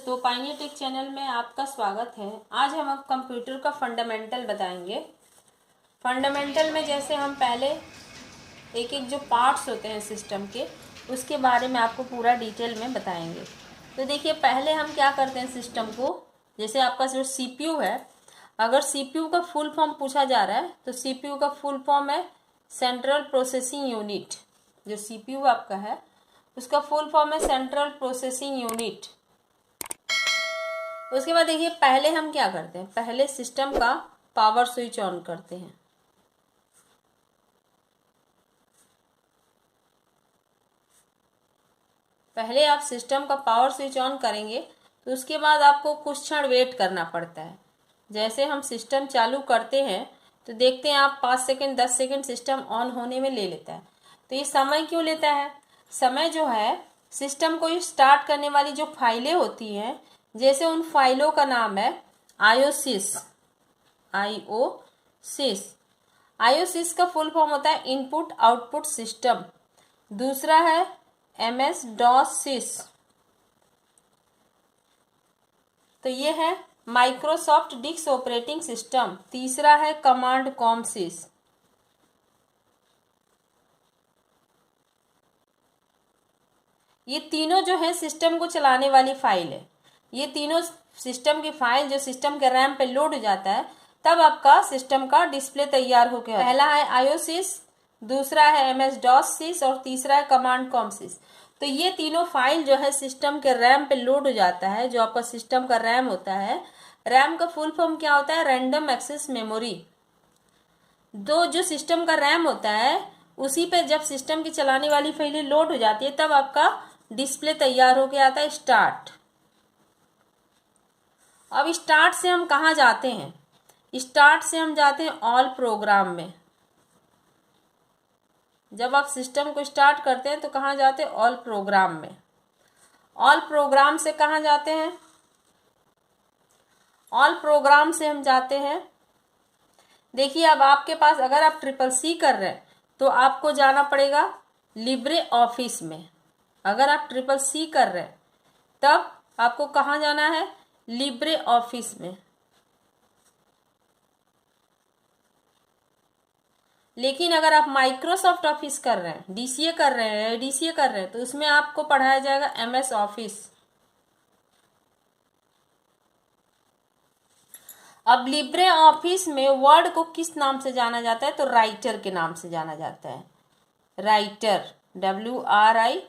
दोस्तों, pioneer take channel में आपका स्वागत है। आज हम कंप्यूटर का फंडामेंटल बताएंगे। फंडामेंटल में जैसे हम पहले एक एक जो पार्ट्स होते हैं सिस्टम के, उसके बारे में आपको पूरा डिटेल में बताएंगे। तो देखिए, पहले हम क्या करते हैं सिस्टम को, जैसे आपका जो सीपीयू है, अगर सीपीयू का फुल फॉर्म पूछा जा रहा है तो सीपीयू का फुल फॉर्म है सेंट्रल प्रोसेसिंग यूनिट। जो सीपीयू आपका है उसका फुल फॉर्म है सेंट्रल प्रोसेसिंग यूनिट। उसके बाद देखिए, पहले हम क्या करते हैं, पहले सिस्टम का पावर स्विच ऑन करते हैं। पहले आप सिस्टम का पावर स्विच ऑन करेंगे तो उसके बाद आपको कुछ क्षण वेट करना पड़ता है। जैसे हम सिस्टम चालू करते हैं तो देखते हैं आप 5 सेकंड 10 सेकंड सिस्टम ऑन होने में ले लेता है। तो ये समय क्यों लेता है? समय जो है सिस्टम को स्टार्ट करने वाली जो फाइलें होती हैं, जैसे उन फाइलों का नाम है आईओसिस। आईओसिस का फुल फॉर्म होता है इनपुट आउटपुट सिस्टम। दूसरा है एमएस डॉस सिस, तो ये है माइक्रोसॉफ्ट डिस्क ऑपरेटिंग सिस्टम। तीसरा है कमांड कॉम सिस। ये तीनों जो है सिस्टम को चलाने वाली फाइल है। ये तीनों सिस्टम की फाइल जो सिस्टम के रैम पे लोड हो जाता है, तब आपका सिस्टम का डिस्प्ले तैयार हो गया। पहला है आईओसिस, दूसरा है एमएस डॉस सिस और तीसरा है कमांड कॉम सिस। तो ये तीनों फाइल जो है सिस्टम के रैम पे लोड हो जाता है। जो आपका सिस्टम का रैम होता है, रैम का फुल फॉर्म क्या होता है? Random access memory. जो सिस्टम का रैम होता है उसी पे जब सिस्टम की चलाने वाली फाइलें लोड हो जाती है, तब आपका डिस्प्ले तैयार होके आता है स्टार्ट। अब स्टार्ट से हम कहाँ जाते हैं? स्टार्ट से हम जाते हैं ऑल प्रोग्राम में। जब आप सिस्टम को स्टार्ट करते हैं तो कहाँ जाते हैं? ऑल प्रोग्राम में। ऑल प्रोग्राम से कहाँ जाते हैं? ऑल प्रोग्राम से हम जाते हैं, देखिए अब आपके पास अगर आप CCC कर रहे हैं तो आपको जाना पड़ेगा लिब्रे ऑफिस में। अगर आप CCC कर रहे हैं तब आपको कहाँ जाना है? लिब्रे ऑफिस में। लेकिन अगर आप माइक्रोसॉफ्ट ऑफिस कर रहे हैं, DCA कर रहे हैं, DCA कर रहे हैं, तो उसमें आपको पढ़ाया जाएगा MS ऑफिस। अब लिब्रे ऑफिस में वर्ड को किस नाम से जाना जाता है? तो राइटर के नाम से जाना जाता है। राइटर, WRITER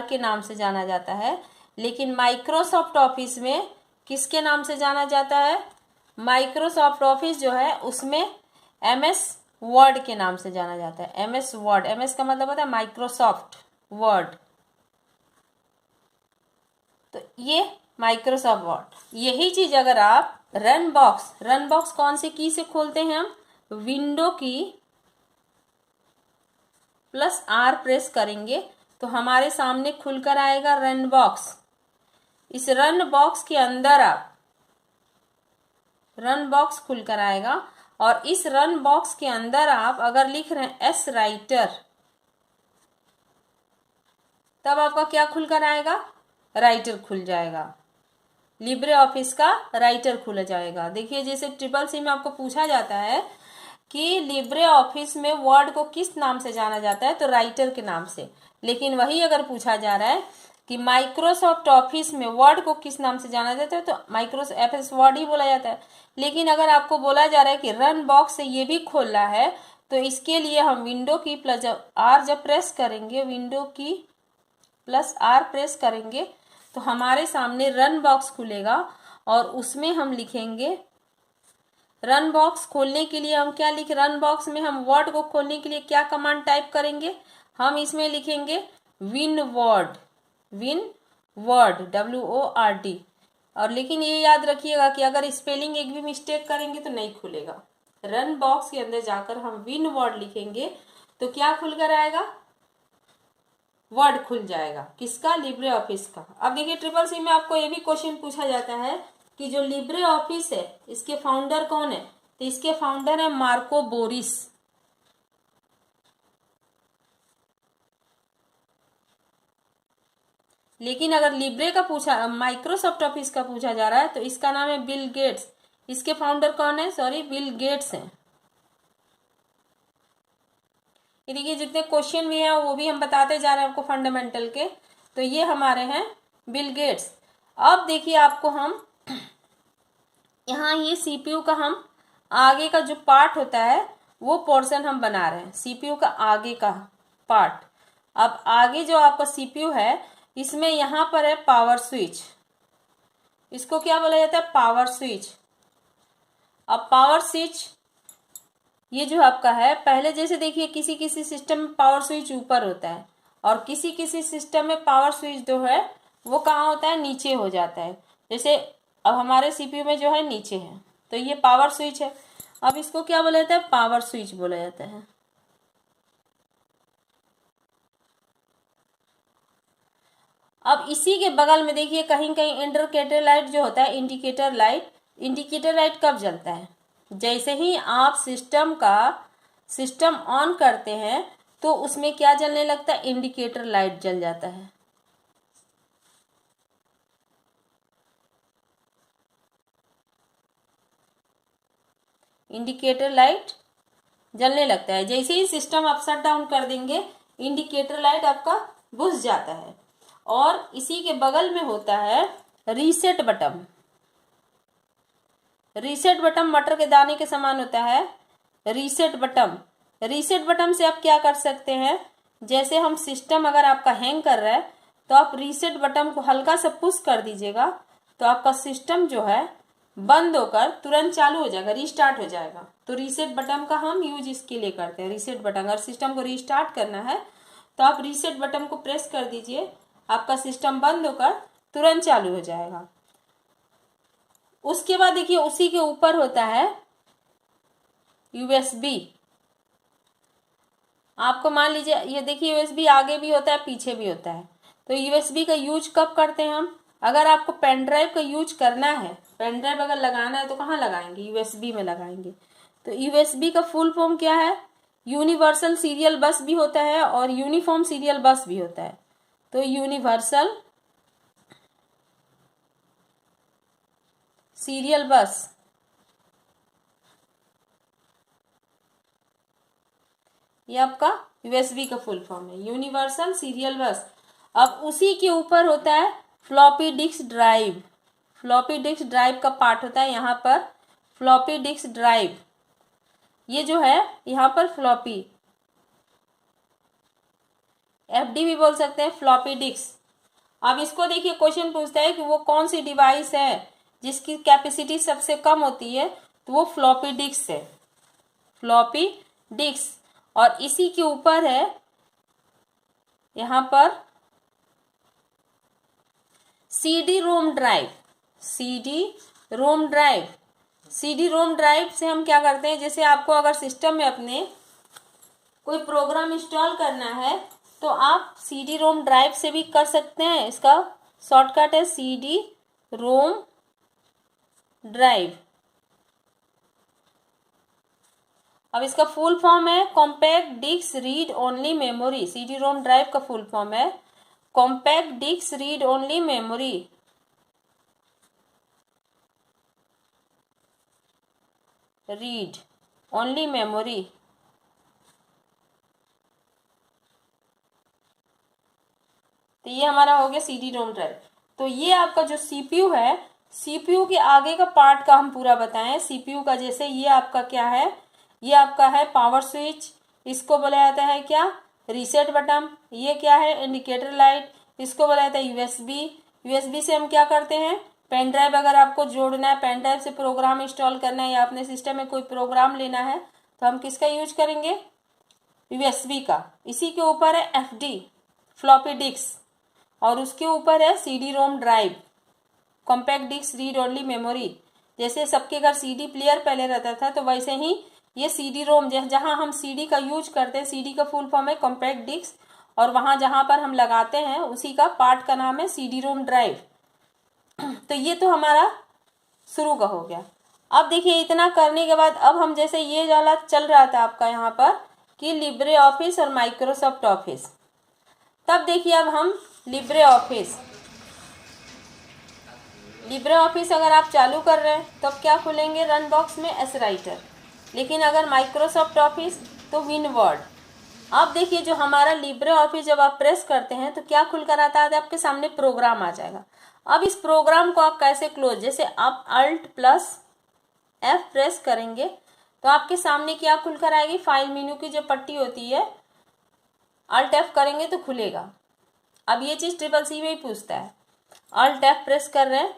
के नाम से जाना जाता है। लेकिन माइक्रोसॉफ्ट ऑफिस में किसके नाम से जाना जाता है? माइक्रोसॉफ्ट ऑफिस जो है उसमें MS वर्ड के नाम से जाना जाता है। MS वर्ड, MS का मतलब होता है माइक्रोसॉफ्ट वर्ड। तो ये माइक्रोसॉफ्ट वर्ड। यही चीज अगर आप रन बॉक्स कौन सी की से खोलते हैं हम? विंडो की +R प्रेस करेंगे तो हमारे सामने खुलकर आएगा रन बॉक्स। इस रन बॉक्स के अंदर आप रन बॉक्स खुलकर आएगा और इस रन बॉक्स के अंदर आप अगर लिख रहे हैं S राइटर, तब आपका क्या खुलकर आएगा? राइटर खुल जाएगा। लिब्रे ऑफिस का राइटर खुल जाएगा। देखिए, जैसे CCC में आपको पूछा जाता है कि लिब्रे ऑफिस में वर्ड को किस नाम से जाना जाता है, तो राइटर के नाम से। लेकिन वही अगर पूछा जा रहा है कि माइक्रोसॉफ्ट ऑफिस में वर्ड को किस नाम से जाना जाता है, तो माइक्रोसॉफ्ट MS वर्ड ही बोला जाता है। लेकिन अगर आपको बोला जा रहा है कि रन बॉक्स से ये भी खोलना है, तो इसके लिए हम विंडो की +R जब प्रेस करेंगे, विंडो की +R प्रेस करेंगे तो हमारे सामने रन बॉक्स खुलेगा और उसमें हम लिखेंगे। रन बॉक्स खोलने के लिए हम क्या लिख, रन बॉक्स में हम वर्ड को खोलने के लिए क्या कमांड टाइप करेंगे? हम इसमें लिखेंगे WinWord, WORD। और लेकिन ये याद रखिएगा कि अगर स्पेलिंग एक भी मिस्टेक करेंगे तो नहीं खुलेगा। रन बॉक्स के अंदर जाकर हम WinWord लिखेंगे तो क्या खुलकर आएगा? वर्ड खुल जाएगा। किसका? लिब्रे ऑफिस का। अब देखिए, CCC में आपको ये भी क्वेश्चन पूछा जाता है कि जो लिब्रे ऑफिस है इसके फाउंडर कौन है? तो इसके फाउंडर है मार्को बोरिस। लेकिन अगर लिब्रे का पूछा, माइक्रोसॉफ्ट ऑफिस का पूछा जा रहा है तो इसका नाम है बिल गेट्स। इसके फाउंडर कौन है? सॉरी, बिल गेट्स हैं। ये देखिए जितने क्वेश्चन भी हैं वो भी हम बताते जा रहे हैं आपको फंडामेंटल के। तो ये हमारे हैं बिल गेट्स। अब देखिए आपको हम यहाँ ये सीपीयू का हम आगे का जो पार्ट होता है वो पोर्शन हम बना रहे हैं, सीपीयू का आगे का पार्ट। अब आगे जो आपका सीपीयू है इसमें यहाँ पर है पावर स्विच, इसको क्या बोला जाता है? Power switch. अब पावर स्विच ये जो आपका है, पहले जैसे देखिए किसी किसी सिस्टम में पावर स्विच ऊपर होता है और किसी किसी सिस्टम में पावर स्विच जो है वो कहाँ होता है? नीचे हो जाता है। जैसे अब हमारे सीपीयू में जो है नीचे है, तो ये पावर स्विच है। अब इसको क्या बोला जाता है? पावर स्विच बोला जाता है। अब इसी के बगल में देखिए कहीं कहीं इंडिकेटर लाइट जो होता है, इंडिकेटर लाइट कब जलता है? जैसे ही आप सिस्टम ऑन करते हैं तो उसमें क्या जलने लगता है? इंडिकेटर लाइट जल जाता है। इंडिकेटर लाइट जलने लगता है। जैसे ही सिस्टम आप शट डाउन कर देंगे इंडिकेटर लाइट आपका बुझ जाता है। और इसी के बगल में होता है रीसेट बटन। रीसेट बटन मटर के दाने के समान होता है। रीसेट बटन से आप क्या कर सकते हैं? जैसे हम सिस्टम अगर आपका हैंग कर रहा है तो आप रीसेट बटन को हल्का सा पुश कर दीजिएगा तो आपका सिस्टम जो है बंद होकर तुरंत चालू हो जाएगा, रीस्टार्ट हो जाएगा। तो रीसेट बटन का हम यूज इसके लिए करते हैं। रीसेट बटन, अगर सिस्टम को रीस्टार्ट करना है तो आप रीसेट बटन को प्रेस कर दीजिए, आपका सिस्टम बंद होकर तुरंत चालू हो जाएगा। उसके बाद देखिए उसी के ऊपर होता है यूएसबी। आपको मान लीजिए ये देखिए यूएसबी आगे भी होता है पीछे भी होता है। तो यूएसबी का यूज कब करते हैं हम? अगर आपको पेन ड्राइव का यूज करना है, पेन ड्राइव अगर लगाना है तो कहाँ लगाएंगे? यूएसबी में लगाएंगे। तो यूएसबी का फुल फॉर्म क्या है? यूनिवर्सल सीरियल बस भी होता है और यूनिफॉर्म सीरियल बस भी होता है। तो यूनिवर्सल सीरियल बस, ये आपका यूएसबी का फुल फॉर्म है, यूनिवर्सल सीरियल बस। अब उसी के ऊपर होता है floppy disk drive. Floppy disk drive का पार्ट होता है यहाँ पर फ्लॉपी डिस्क ड्राइव। ये जो है यहाँ पर फ्लॉपी, एफडी भी बोल सकते हैं, फ्लॉपी डिस्क। अब इसको देखिए क्वेश्चन पूछता है कि वो कौन सी डिवाइस है जिसकी कैपेसिटी सबसे कम होती है? तो वो फ्लॉपी डिस्क है, फ्लॉपी डिस्क। और इसी के ऊपर है यहाँ पर CD ROM drive. CD ROM drive से हम क्या करते हैं? जैसे आपको अगर सिस्टम में अपने कोई प्रोग्राम इंस्टॉल करना है तो आप सीडी रोम ड्राइव से भी कर सकते हैं। इसका शॉर्टकट है सीडी रोम ड्राइव। अब इसका फुल फॉर्म है compact disc read only memory. CD ROM drive का फुल फॉर्म है compact disc read only memory. Read only memory. तो ये हमारा हो गया सीडी रोम ड्राइव। तो ये आपका जो सीपीयू है, सीपीयू के आगे का पार्ट का हम पूरा बताएं। सीपीयू का जैसे ये आपका क्या है? ये आपका है पावर स्विच, इसको बोला जाता है क्या? Reset button. ये क्या है? इंडिकेटर लाइट, इसको बोला जाता है यूएसबी। यूएसबी से हम क्या करते हैं? पेन ड्राइव अगर आपको जोड़ना है, पेन ड्राइव से प्रोग्राम इंस्टॉल करना है या अपने सिस्टम में कोई प्रोग्राम लेना है तो हम किसका यूज करेंगे? यूएसबी का। इसी के ऊपर है एफडी, फ्लॉपी डिस्क, और उसके ऊपर है CD ROM drive, compact disc read only memory. जैसे सबके घर सीडी प्लेयर पहले रहता था तो वैसे ही ये सीडी रोम, जहां हम सीडी का यूज करते हैं, सीडी का फुल फॉर्म है कॉम्पैक्ट डिस्क, और वहां जहां पर हम लगाते हैं उसी का पार्ट का नाम है सीडी रोम ड्राइव। तो ये तो हमारा शुरू का हो गया। अब देखिए इतना करने के बाद अब हम जैसे ये वाला चल रहा था आपका यहाँ पर कि लिब्रे ऑफिस और माइक्रोसॉफ्ट ऑफिस, तब देखिए अब हम लिब्रे ऑफिस। लिब्रे ऑफिस अगर आप चालू कर रहे हैं तो अब क्या खुलेंगे रन बॉक्स में एस राइटर, लेकिन अगर माइक्रोसॉफ्ट ऑफिस तो विनवर्ड। अब देखिए जो हमारा लिब्रे ऑफिस जब आप प्रेस करते हैं तो क्या खुलकर आता है, आपके सामने प्रोग्राम आ जाएगा। अब इस प्रोग्राम को आप कैसे क्लोज, जैसे आप अल्ट प्लस एफ प्रेस करेंगे तो आपके सामने क्या खुलकर आएगी, फाइल मेनू की जो पट्टी होती है, अल्ट एफ करेंगे तो खुलेगा। अब ये चीज़ ट्रिपल सी में ही पूछता है, अल्ट एफ प्रेस कर रहे हैं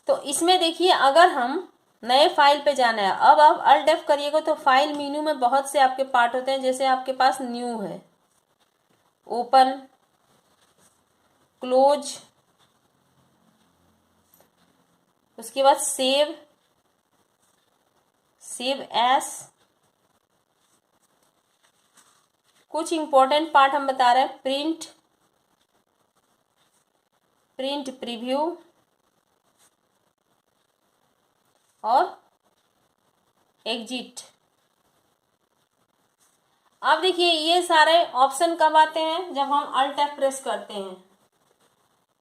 तो इसमें देखिए अगर हम नए फाइल पे जाना है, अब आप अल्ट एफ करिएगा तो फाइल मेनू में बहुत से आपके पार्ट होते हैं, जैसे आपके पास न्यू है, ओपन, क्लोज, उसके बाद सेव, सेव एस, कुछ इंपॉर्टेंट पार्ट हम बता रहे हैं, प्रिंट, प्रिंट प्रीव्यू और एग्जिट। अब देखिए ये सारे ऑप्शन कब आते हैं, जब हम अल्ट एफ प्रेस करते हैं।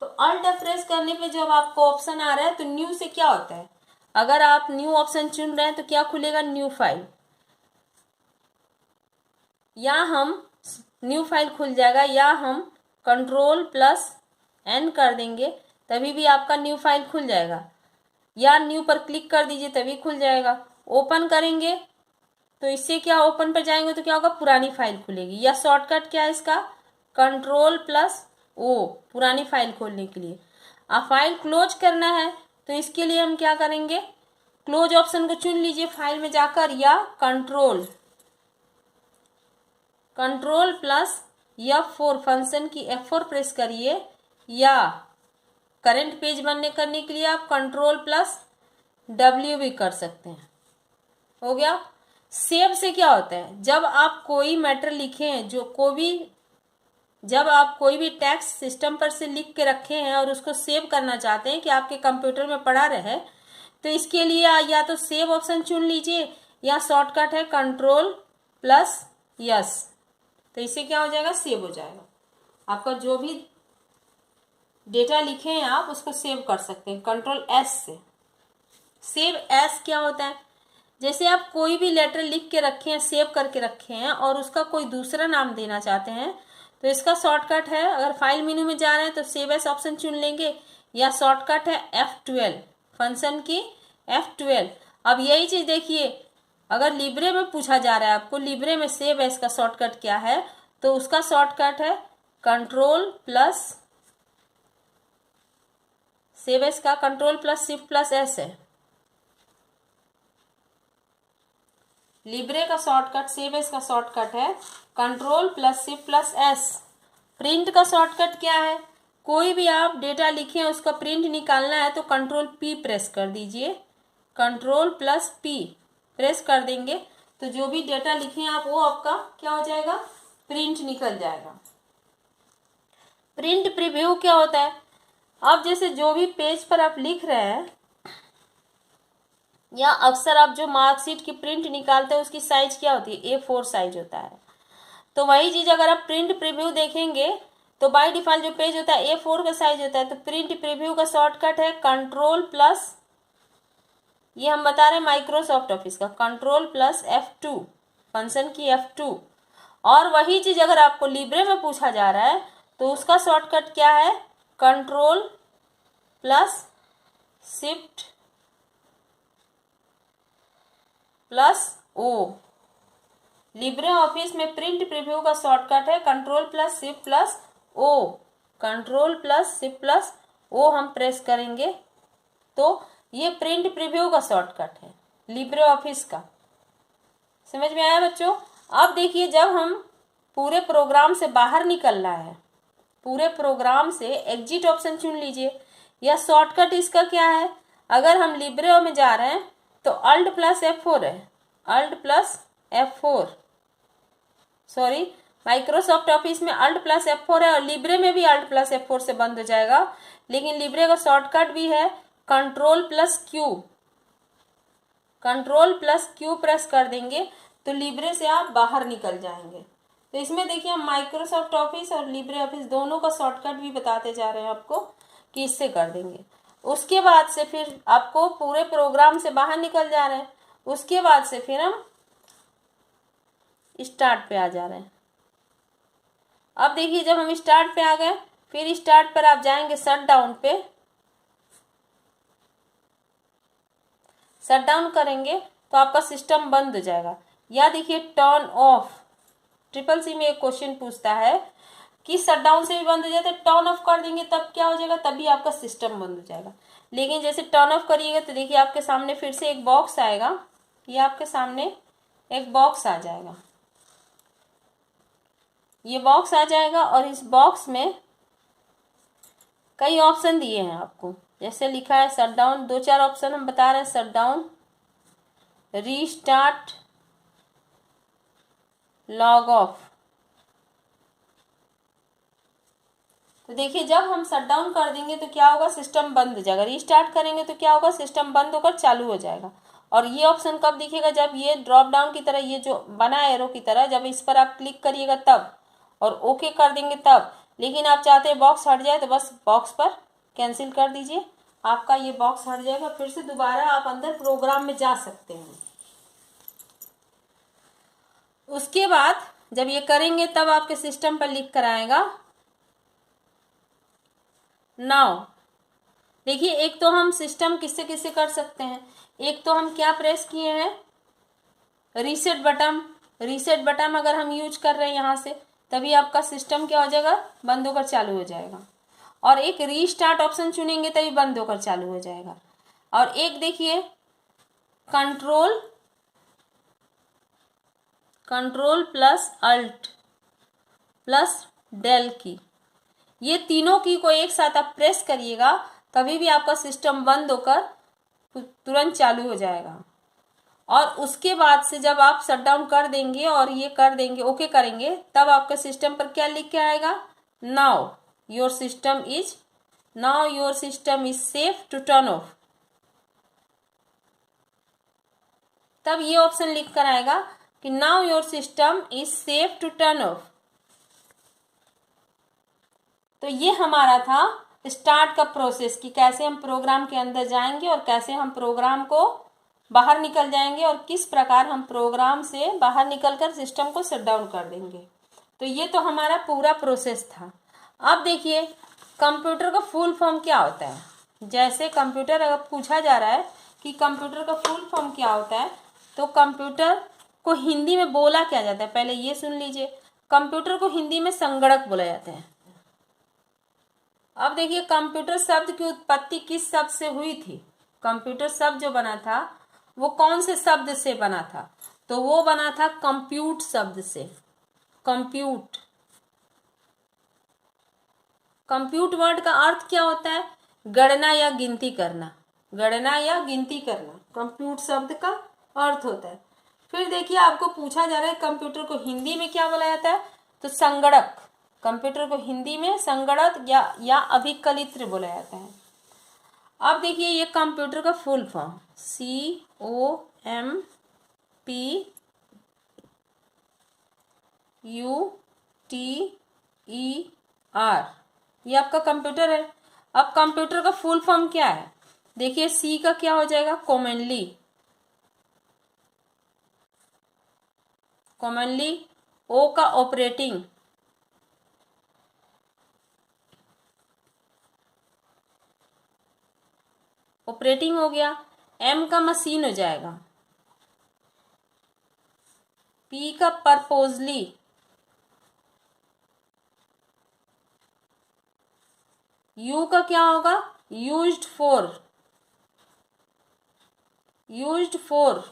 तो अल्ट एफ प्रेस करने पे जब आपको ऑप्शन आ रहा है तो न्यू से क्या होता है, अगर आप न्यू ऑप्शन चुन रहे हैं तो क्या खुलेगा, न्यू फाइल, या हम न्यू फाइल खुल जाएगा, या हम कंट्रोल प्लस एन कर देंगे तभी भी आपका न्यू फाइल खुल जाएगा, या न्यू पर क्लिक कर दीजिए तभी खुल जाएगा। ओपन करेंगे तो इससे क्या, ओपन पर जाएंगे तो क्या होगा, पुरानी फाइल खुलेगी, या शॉर्टकट क्या है इसका, कंट्रोल प्लस ओ, पुरानी फाइल खोलने के लिए। अब फाइल क्लोज करना है तो इसके लिए हम क्या करेंगे, क्लोज ऑप्शन को चुन लीजिए फाइल में जाकर, या कंट्रोल प्लस F4 फंक्शन की F4 प्रेस करिए, या करंट पेज बनने करने के लिए आप कंट्रोल प्लस W भी कर सकते हैं। हो गया। सेव से क्या होता है, जब आप कोई मैटर लिखे हैं, जब आप कोई भी टेक्स्ट सिस्टम पर से लिख के रखे हैं और उसको सेव करना चाहते हैं कि आपके कंप्यूटर में पड़ा रहे, तो इसके लिए या तो सेव ऑप्शन चुन लीजिए, या शॉर्टकट है कंट्रोल प्लस यस, तो इससे क्या हो जाएगा, सेव हो जाएगा। आपका जो भी डेटा लिखे हैं आप उसको सेव कर सकते हैं कंट्रोल एस से। सेव एस क्या होता है, जैसे आप कोई भी लेटर लिख के रखे हैं, सेव करके रखे हैं और उसका कोई दूसरा नाम देना चाहते हैं तो इसका शॉर्टकट है, अगर फाइल मेनू में जा रहे हैं तो सेव एस ऑप्शन चुन लेंगे, या शॉर्टकट है F12 फंक्शन की F12। अब यही चीज देखिए, अगर लिब्रे में पूछा जा रहा है आपको लिब्रे में सेव एस का शॉर्टकट क्या है, तो उसका शॉर्टकट है कंट्रोल प्लस, सेव एस का control plus shift plus S है। लिब्रे का शॉर्टकट, सेव एस का शॉर्टकट है control plus shift plus S. Print का शॉर्टकट क्या है, कोई भी आप डेटा लिखे उसका प्रिंट निकालना है तो कंट्रोल पी प्रेस कर दीजिए, कंट्रोल प्लस पी प्रेस कर देंगे तो जो भी डेटा लिखे आप वो आपका क्या हो जाएगा, प्रिंट निकल जाएगा। प्रिंट प्रीव्यू क्या होता है, अब जैसे जो भी पेज पर आप लिख रहे हैं, या अक्सर आप जो मार्कशीट की प्रिंट निकालते हैं उसकी साइज क्या होती है, A4 साइज होता है। तो वही चीज अगर आप प्रिंट प्रीव्यू देखेंगे तो बाय डिफॉल्ट जो पेज होता है A4 का साइज होता है। तो प्रिंट प्रीव्यू का शॉर्टकट है कंट्रोल प्लस, ये हम बता रहे हैं माइक्रोसॉफ्ट ऑफिस का, कंट्रोल प्लस F2 फंक्शन की F2। और वही चीज अगर आपको लिब्रे में पूछा जा रहा है तो उसका शॉर्टकट क्या है, control plus shift plus O. Libre Office में प्रिंट प्रीव्यू का शॉर्टकट है control plus shift plus O, control plus shift plus O हम प्रेस करेंगे तो ये प्रिंट प्रीव्यू का शॉर्टकट है लिब्रे ऑफिस का। समझ में आया बच्चों। अब देखिए जब हम पूरे प्रोग्राम से बाहर निकलना है, पूरे प्रोग्राम से एग्जिट ऑप्शन चुन लीजिए, या शॉर्टकट इसका क्या है, अगर हम लिब्रे में जा रहे हैं तो अल्ट प्लस F4 है, alt plus F4, sorry Microsoft Office में अल्ट प्लस F4 है और लिब्रे में भी अल्ट प्लस F4 से बंद हो जाएगा, लेकिन लिब्रे का शॉर्टकट भी है control plus Q, control plus Q press कर देंगे तो लिब्रे से आप बाहर निकल जाएंगे। तो इसमें देखिए हम माइक्रोसॉफ्ट ऑफिस और लिब्रे ऑफिस दोनों का शॉर्टकट भी बताते जा रहे हैं आपको कि इससे कर देंगे। उसके बाद से फिर आपको पूरे प्रोग्राम से बाहर निकल जा रहे हैं। उसके बाद से फिर हम स्टार्ट पे आ जा रहे हैं। अब देखिए जब हम स्टार्ट पे आ गए, फिर स्टार्ट पर आप जाएंगे शट डाउन पे। शट डाउन करेंगे तो आपका सिस्टम बंद हो जाएगा। या देखिए टर्न ऑफ, ट्रिपल सी में एक क्वेश्चन पूछता है कि शट डाउन से भी बंद हो जाए तो टर्न ऑफ कर देंगे तब क्या हो जाएगा, तभी आपका सिस्टम बंद हो जाएगा। लेकिन जैसे टर्न ऑफ करिएगा तो देखिए आपके सामने फिर से एक बॉक्स आएगा। ये आपके सामने एक बॉक्स आ जाएगा, ये बॉक्स आ जाएगा और इस बॉक्स में कई ऑप्शन दिए हैं आपको। जैसे लिखा है शट डाउन, 2-4 ऑप्शन हम बता रहे हैं, shut down, restart, log of. तो देखिए जब हम शट डाउन कर देंगे तो क्या होगा, सिस्टम बंद हो जाएगा। रीस्टार्ट करेंगे तो क्या होगा, सिस्टम बंद होकर चालू हो जाएगा। और ये ऑप्शन कब दिखेगा, जब ये ड्रॉप डाउन की तरह, ये जो बना एरो की तरह, जब इस पर आप क्लिक करिएगा तब, और ओके कर देंगे तब। लेकिन आप चाहते हैं बॉक्स हट जाए तो बस बॉक्स पर कैंसिल कर दीजिए, आपका ये बॉक्स हट जाएगा। फिर से दोबारा आप अंदर प्रोग्राम में जा सकते हैं। उसके बाद जब ये करेंगे तब आपके सिस्टम पर लिख कर आएगा नाउ। देखिए एक तो हम सिस्टम किससे किससे कर सकते हैं, एक तो हम क्या प्रेस किए हैं, रीसेट बटन। रीसेट बटन अगर हम यूज कर रहे हैं यहाँ से, तभी आपका सिस्टम क्या हो जाएगा, बंद होकर चालू हो जाएगा। और एक रीस्टार्ट ऑप्शन चुनेंगे तभी बंद होकर चालू हो जाएगा। और एक देखिए control plus alt plus del key, ये तीनों की को एक साथ आप प्रेस करिएगा तभी भी आपका सिस्टम बंद होकर तुरंत चालू हो जाएगा। और उसके बाद से जब आप शट डाउन कर देंगे और ये कर देंगे, ओके करेंगे, तब आपके सिस्टम पर क्या लिख के आएगा, now your system is safe to turn off. तब ये ऑप्शन लिख कर आएगा कि now your system is safe to turn off. तो ये हमारा था स्टार्ट का प्रोसेस कि कैसे हम प्रोग्राम के अंदर जाएंगे और कैसे हम प्रोग्राम को बाहर निकल जाएंगे और किस प्रकार हम प्रोग्राम से बाहर निकलकर सिस्टम को शट डाउन कर देंगे। तो ये तो हमारा पूरा प्रोसेस था। अब देखिए कंप्यूटर का फुल फॉर्म क्या होता है। जैसे कंप्यूटर अगर पूछा जा रहा है कि कंप्यूटर का फुल फॉर्म क्या होता है, तो कंप्यूटर को हिंदी में बोला क्या जाता है, पहले ये सुन लीजिए। कंप्यूटर को हिंदी में संगणक बोला जाता है। अब देखिए कंप्यूटर शब्द की उत्पत्ति किस शब्द से हुई थी। कंप्यूटर शब्द जो बना था वो कौन से शब्द से बना था, तो वो बना था कंप्यूट शब्द से। कंप्यूट, कंप्यूट वर्ड का अर्थ क्या होता है, गणना या गिनती करना। गणना या गिनती करना कंप्यूट शब्द का अर्थ होता है। फिर देखिए आपको पूछा जा रहा है कंप्यूटर को हिंदी में क्या बोला जाता है, तो संगणक। कंप्यूटर को हिंदी में संगणक या अभिकलित्र बोला जाता है। अब देखिए ये कंप्यूटर का फुल फॉर्म COMPUTER, ये आपका कंप्यूटर है। अब कंप्यूटर का फुल फॉर्म क्या है, देखिए सी का क्या हो जाएगा, कॉमनली। ओ का ऑपरेटिंग, हो गया। एम का मशीन हो जाएगा। पी का परपोजली, यू का क्या होगा, यूज्ड फॉर।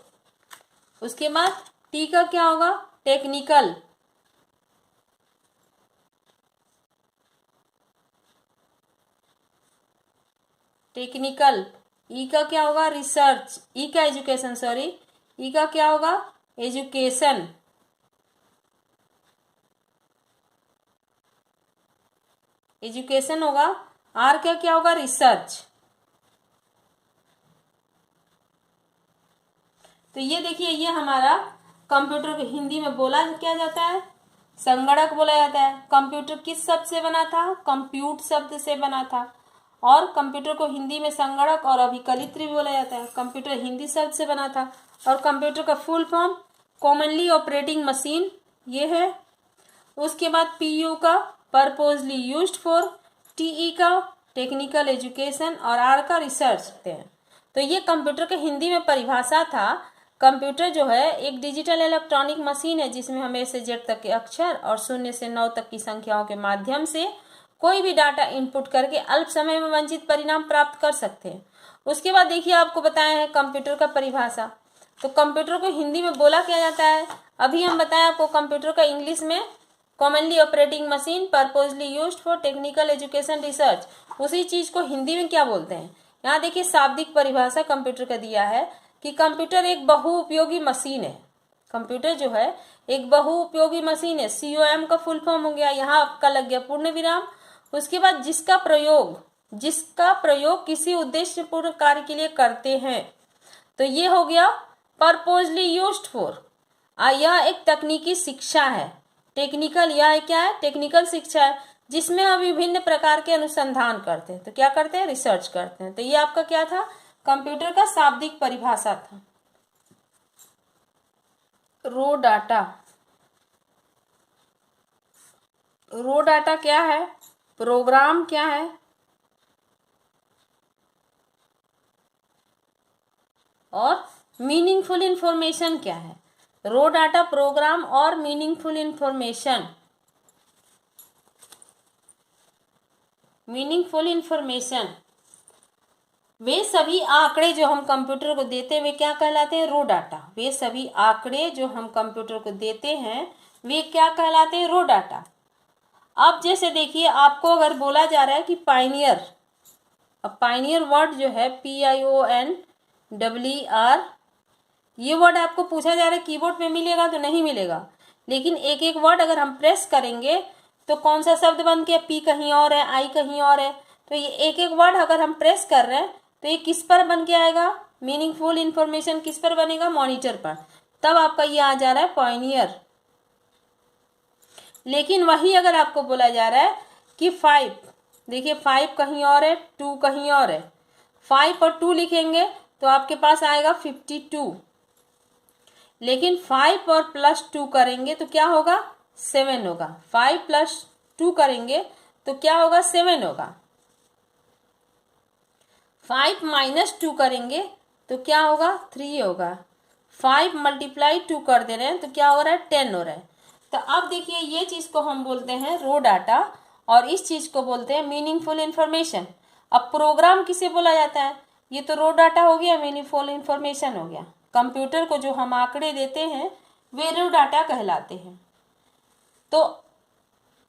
उसके बाद टी का क्या होगा, टेक्निकल। ई का क्या होगा, रिसर्च। ई का एजुकेशन, सॉरी, ई का क्या होगा, एजुकेशन। होगा। आर का क्या होगा, रिसर्च। तो ये देखिए ये हमारा कंप्यूटर को हिंदी में बोला क्या जाता है, संगणक बोला जाता है। कंप्यूटर किस शब्द से बना था? कंप्यूट शब्द से बना था। और कंप्यूटर को हिंदी में संगणक और अभिकलित भी बोला जाता है। कंप्यूटर हिंदी शब्द से बना था। और कंप्यूटर का full form commonly operating machine ये है। उसके बाद पीयू का पर्पजली यूज्ड फॉर, टीई का टेक्निकल एजुकेशन और आर का रिसर्च हैं। तो ये कंप्यूटर के हिंदी में परिभाषा था। कंप्यूटर जो है एक डिजिटल इलेक्ट्रॉनिक मशीन है जिसमें हम ए से जेड तक के अक्षर और 0 से 9 तक की संख्याओं के माध्यम से कोई भी डाटा इनपुट करके अल्प समय में वांछित परिणाम प्राप्त कर सकते हैं। उसके बाद देखिए आपको बताया है कंप्यूटर का परिभाषा। तो कंप्यूटर को हिंदी में बोला क्या जाता है? अभी हम बताएं आपको कंप्यूटर का इंग्लिश में commonly operating machine, purposely used for technical education research. उसी चीज को हिंदी में क्या बोलते हैं? यहाँ देखिए शाब्दिक परिभाषा कंप्यूटर का दिया है कि कंप्यूटर एक बहुउपयोगी मशीन है। कंप्यूटर जो है एक बहुउपयोगी मशीन है। COM का फुल फॉर्म हो गया, यहाँ आपका लग गया पूर्ण विराम। उसके बाद जिसका प्रयोग किसी उद्देश्यपूर्ण कार्य के लिए करते हैं, तो ये हो गया पर्पजली यूज्ड फॉर। यह एक तकनीकी शिक्षा है। टेक्निकल, यह क्या है? टेक्निकल शिक्षा है जिसमें हम विभिन्न प्रकार के अनुसंधान करते हैं। तो क्या करते हैं? रिसर्च करते हैं। तो ये आपका क्या था? कंप्यूटर का शाब्दिक परिभाषा था। रो डाटा। रो डाटा क्या है? प्रोग्राम क्या है? और मीनिंगफुल इंफॉर्मेशन क्या है? रो डाटा, प्रोग्राम और मीनिंगफुल इंफॉर्मेशन। मीनिंगफुल इंफॉर्मेशन वे सभी आंकड़े जो हम कंप्यूटर को देते हैं वे क्या कहलाते हैं? रो डाटा। वे सभी आंकड़े जो हम कंप्यूटर को देते हैं वे क्या कहलाते हैं? रो डाटा। अब जैसे देखिए आपको अगर बोला जा रहा है कि पायनियर, अब पायनियर वर्ड जो है PIONER, ये वर्ड आपको पूछा जा रहा है कीबोर्ड पे मिलेगा तो नहीं मिलेगा, लेकिन एक एक वर्ड अगर हम प्रेस करेंगे तो कौन सा शब्द बन गया? P कहीं और है, I कहीं और है। तो ये एक एक वर्ड अगर हम प्रेस कर रहे हैं तो ये किस पर बन के आएगा? मीनिंगफुल इंफॉर्मेशन किस पर बनेगा? मॉनिटर पर। तब आपका ये आ जा रहा है पायनियर। लेकिन वही अगर आपको बोला जा रहा है कि 5, देखिए 5 कहीं और है, 2 कहीं और है, 5 और 2 लिखेंगे तो आपके पास आएगा 52। लेकिन 5 और +2 करेंगे तो क्या होगा? 7 होगा। 5 + 2 करेंगे तो क्या होगा? 7 होगा। 5 - 2 करेंगे तो क्या होगा? 3 होगा। 5 × 2 कर दे रहे हैं तो क्या हो रहा है? 10 हो रहा है। तो अब देखिए ये चीज को हम बोलते हैं रो डाटा और इस चीज को बोलते हैं मीनिंगफुल इंफॉर्मेशन। अब प्रोग्राम किसे बोला जाता है? ये तो रो डाटा हो गया, मीनिंगफुल इंफॉर्मेशन हो गया। कंप्यूटर को जो हम आंकड़े देते हैं वे रो डाटा कहलाते हैं। तो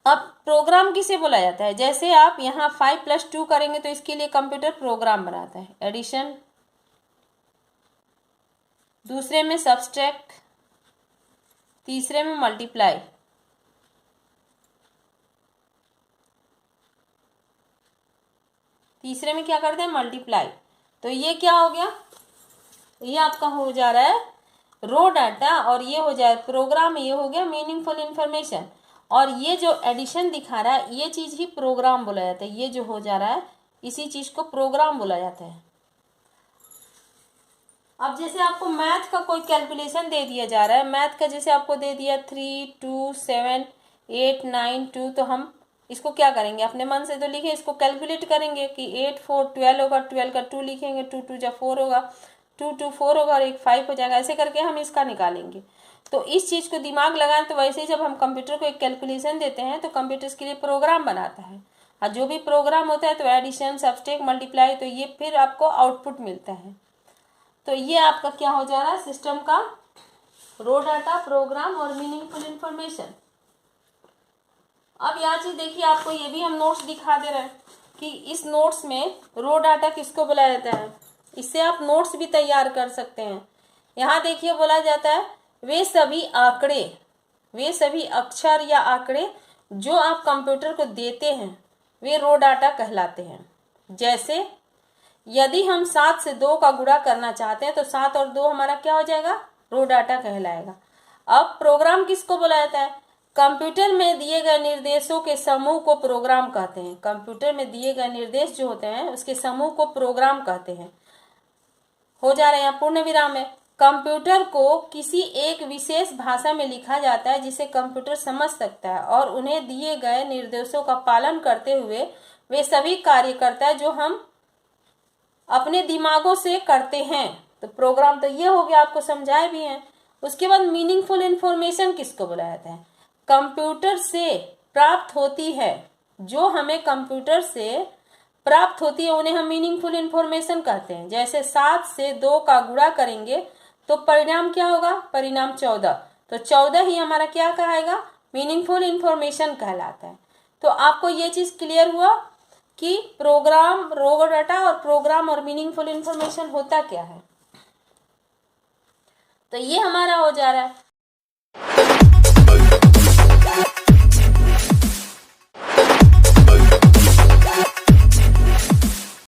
अब प्रोग्राम किसे बोला जाता है? जैसे आप यहाँ 5 + 2 करेंगे तो इसके लिए कंप्यूटर प्रोग्राम बनाता है। एडिशन, दूसरे में सब्सट्रैक्ट, तीसरे में मल्टीप्लाई, तीसरे में क्या करते हैं? मल्टीप्लाई। तो ये क्या हो गया? ये आपका हो जा रहा है रो डाटा और ये हो जाए प्रोग्राम, ये हो गया मीनिंगफुल इंफॉर्मेशन। और ये जो एडिशन दिखा रहा है ये चीज ही प्रोग्राम बोला जाता है। ये जो हो जा रहा है इसी चीज को प्रोग्राम बोला जाता है। अब जैसे आपको मैथ का कोई कैलकुलेशन दे दिया जा रहा है, मैथ का जैसे आपको दे दिया 3 2 7 8 9 2, तो हम इसको क्या करेंगे? अपने मन से तो लिखे, इसको कैलकुलेट करेंगे कि 8 4 12 होगा, 12 का 2 लिखेंगे, 2 2 जा 4 होगा, 2 2 4 होगा और 1 5 हो जाएगा। ऐसे करके हम इसका निकालेंगे। तो इस चीज को दिमाग लगाएं। तो वैसे ही जब हम कंप्यूटर को एक कैलकुलेशन देते हैं तो कंप्यूटर इसके लिए प्रोग्राम बनाता है, और जो भी प्रोग्राम होता है तो एडिशन, सब्सट्रैक्ट, मल्टीप्लाई, तो ये फिर आपको आउटपुट मिलता है। तो ये आपका क्या हो जा रहा है? सिस्टम का रो डाटा, प्रोग्राम और मीनिंगफुल इंफॉर्मेशन। अब यहाँ चीज देखिए, आपको ये भी हम नोट्स दिखा दे रहे हैं कि इस नोट्स में रो डाटा किसको बोला जाता है। इससे आप नोट्स भी तैयार कर सकते हैं। यहाँ देखिए बोला जाता है वे सभी आंकड़े, वे सभी अक्षर या आंकड़े जो आप कंप्यूटर को देते हैं वे रो डाटा कहलाते हैं। जैसे यदि हम 7 से 2 का गुणा करना चाहते हैं तो 7 और 2 हमारा क्या हो जाएगा? रो डाटा कहलाएगा। अब प्रोग्राम किसको बोला जाता है? कंप्यूटर में दिए गए निर्देशों के समूह को प्रोग्राम कहते हैं। कंप्यूटर में दिए गए निर्देश जो होते हैं उसके समूह को प्रोग्राम कहते हैं। हो जा रहे हैं पूर्ण विराम है। कंप्यूटर को किसी एक विशेष भाषा में लिखा जाता है जिसे कंप्यूटर समझ सकता है और उन्हें दिए गए निर्देशों का पालन करते हुए वे सभी कार्य करता है जो हम अपने दिमागों से करते हैं। तो प्रोग्राम तो ये हो गया, आपको समझाए भी हैं। उसके बाद मीनिंगफुल इंफॉर्मेशन किसको बोला जाता है? कंप्यूटर से प्राप्त होती है, जो हमें कंप्यूटर से प्राप्त होती है उन्हें हम मीनिंगफुल इंफॉर्मेशन कहते हैं। जैसे 7 से 2 का गुणा करेंगे तो परिणाम क्या होगा? परिणाम 14। तो 14 ही हमारा क्या कहेगा? मीनिंगफुल इंफॉर्मेशन कहलाता है। तो आपको ये चीज क्लियर हुआ कि प्रोग्राम, रो डाटा और प्रोग्राम और मीनिंगफुल इंफॉर्मेशन होता क्या है। तो ये हमारा हो जा रहा है।